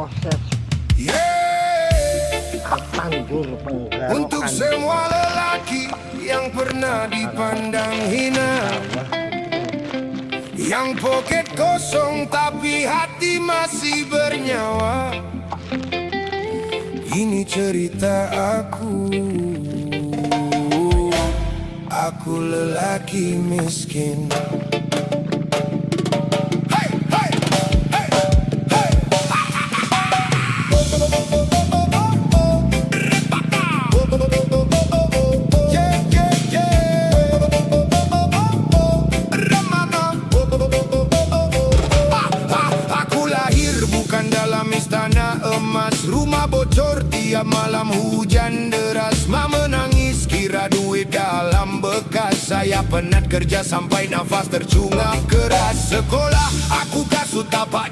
proses tandur penggarok. Untuk semua lelaki yang pernah dipandang hina, yang poket kosong tapi hati masih bernyawa, ini cerita aku. Aku lelaki miskin. Hey, hey, hey, hey. Yeah, yeah, yeah. Aku lahir bukan dalam istana emas, rumah bocor tiap malam hujan deras. Mama menangis kira duit dalam bekas. Saya penat kerja sampai nafas tercungap keras. Sekolah aku kasut tapak